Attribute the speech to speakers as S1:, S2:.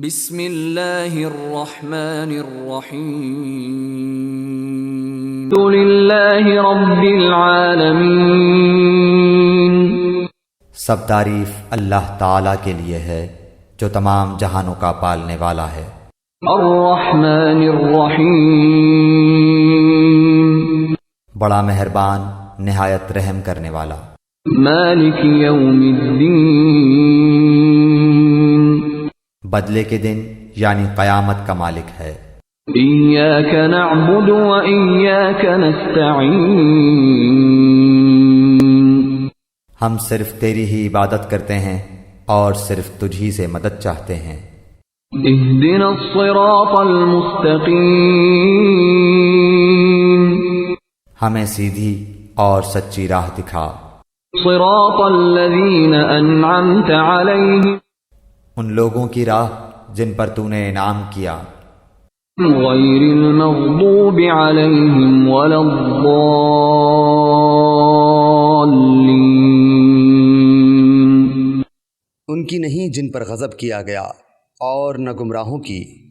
S1: بسم اللہ الرحمن الرحیم الحمد للہ رب العالمین۔
S2: سب تعریف اللہ تعالی کے لیے ہے جو تمام جہانوں کا پالنے والا ہے۔
S1: الرحمن الرحیم،
S2: بڑا مہربان نہایت رحم کرنے والا۔
S1: مالک یوم الدین،
S2: بدلے کے دن یعنی قیامت کا مالک ہے۔
S1: ایاک نعبد و ایاک نستعین،
S2: ہم صرف تیری ہی عبادت کرتے ہیں اور صرف تجھ ہی سے مدد چاہتے ہیں۔
S1: اہدنا الصراط المستقیم،
S2: ہمیں سیدھی اور سچی راہ دکھا۔
S1: صراط الذین انعمت علیہم،
S2: ان لوگوں کی راہ جن پر تو نے انعام کیا،
S1: غیر المغضوب علیہم ولا الضالین،
S3: ان کی نہیں جن پر غضب کیا گیا اور نہ گمراہوں کی۔